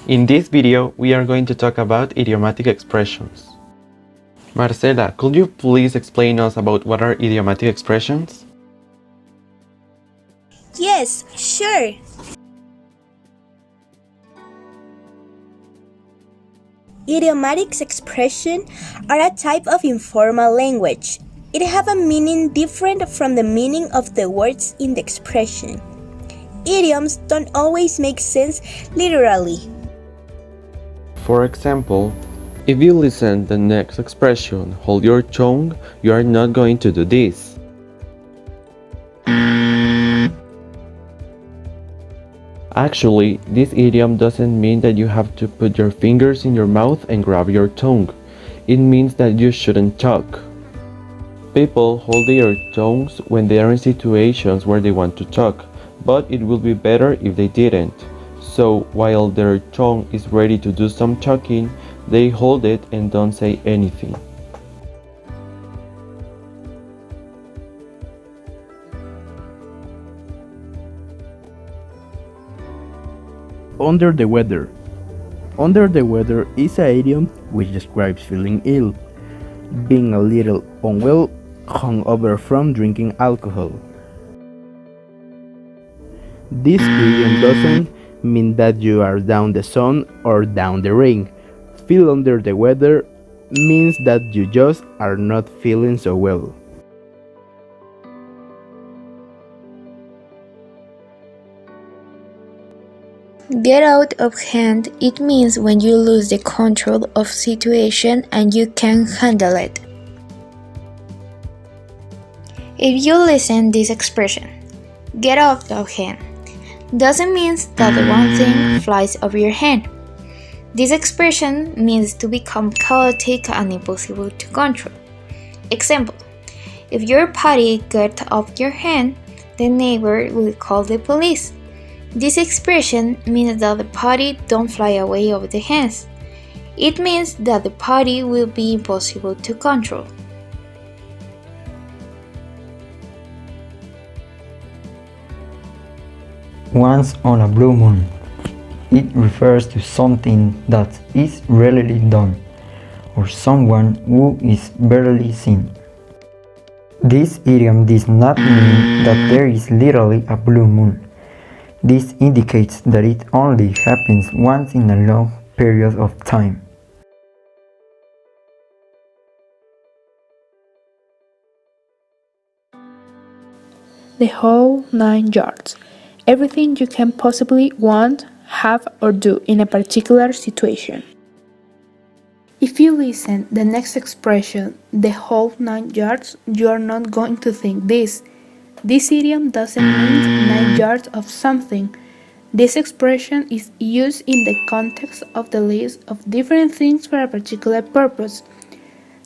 In this video, we are going to talk about idiomatic expressions. Marcela, could you please explain us about what are idiomatic expressions? Yes, sure. Idiomatic expressions are a type of informal language. It have a meaning different from the meaning of the words in the expression. Idioms don't always make sense literally. For example, if you listen to the next expression, hold your tongue, you are not going to do this. Actually, this idiom doesn't mean that you have to put your fingers in your mouth and grab your tongue. It means that you shouldn't talk. People hold their tongues when they are in situations where they want to talk, but it would be better if they didn't. So, while their tongue is ready to do some talking, they hold it and don't say anything. Under the weather. Under the weather is an idiom which describes feeling ill, being a little unwell, hungover from drinking alcohol. This idiom doesn't mean that you are down the sun or down the rain. Feel under the weather means that you just are not feeling so well. Get out of hand, it means when you lose the control of situation and you can't handle it. If you listen this expression, get out of hand, doesn't mean that the one thing flies over your hand. This expression means to become chaotic and impossible to control. Example, if your party gets off your hand, the neighbor will call the police. This expression means that the party don't fly away over the hands. It means that the party will be impossible to control. Once on a blue moon. It refers to something that is rarely done, or someone who is barely seen. This idiom does not mean that there is literally a blue moon. This indicates that it only happens once in a long period of time. The whole 9 yards. Everything you can possibly want, have, or do in a particular situation. If you listen the next expression, the whole 9 yards, you are not going to think this. This idiom doesn't mean 9 yards of something. This expression is used in the context of the list of different things for a particular purpose.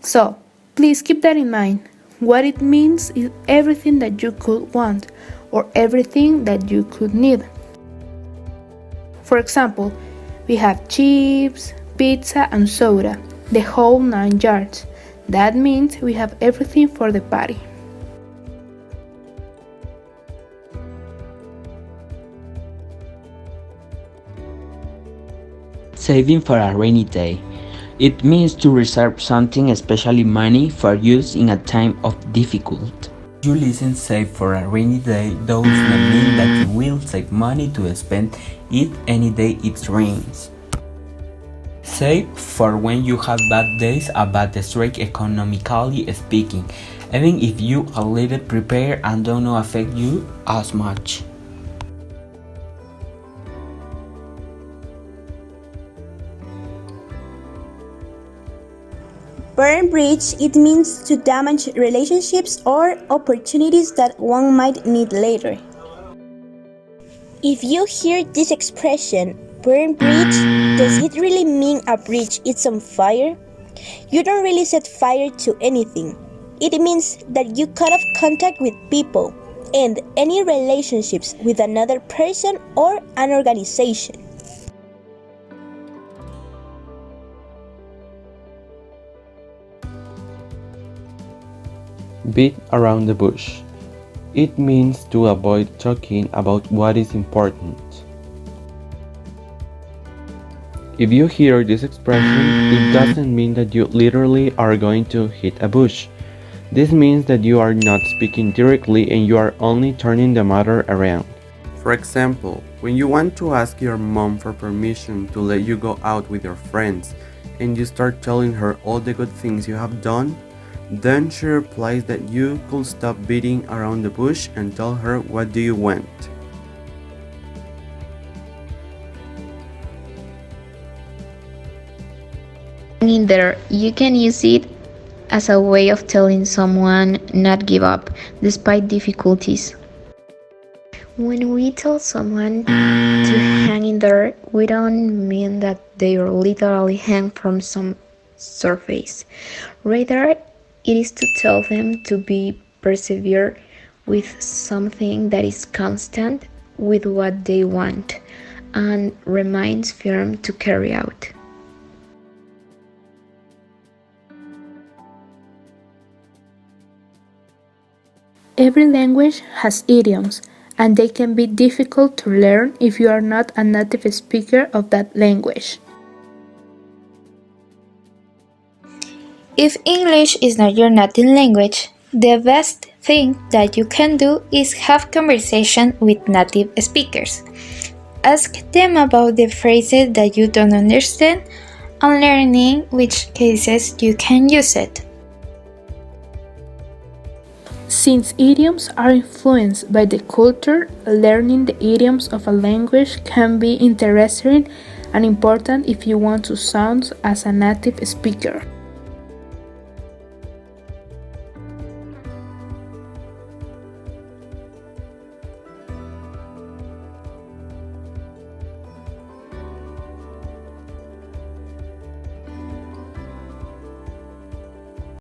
So, please keep that in mind. What it means is everything that you could want, or everything that you could need. For example, we have chips, pizza, and soda, the whole 9 yards. That means we have everything for the party. Saving for a rainy day. It means to reserve something, especially money, for use in a time of difficulty. You listen save for a rainy day does not mean that you will save money to spend it any day it rains. Save for when you have bad days, a bad streak economically speaking, even if you a little prepared and don't affect you as much. Burn bridge, it means to damage relationships or opportunities that one might need later. If you hear this expression, burn bridge, does it really mean a bridge is on fire? You don't really set fire to anything. It means that you cut off contact with people and any relationships with another person or an organization. Beat around the bush. It means to avoid talking about what is important. If you hear this expression, it doesn't mean that you literally are going to hit a bush. This means that you are not speaking directly and you are only turning the matter around. For example, when you want to ask your mom for permission to let you go out with your friends and you start telling her all the good things you have done, then she replies that you could stop beating around the bush and tell her what do you want. In there, you can use it as a way of telling someone not give up despite difficulties. When we tell someone to hang in there, we don't mean that they are literally hang from some surface. Rather, it is to tell them to be persevere with something that is constant with what they want and remains firm to carry out. Every language has idioms, and they can be difficult to learn if you are not a native speaker of that language. If English is not your native language, the best thing that you can do is have conversation with native speakers. Ask them about the phrases that you don't understand and learn in which cases you can use it. Since idioms are influenced by the culture, learning the idioms of a language can be interesting and important if you want to sound as a native speaker.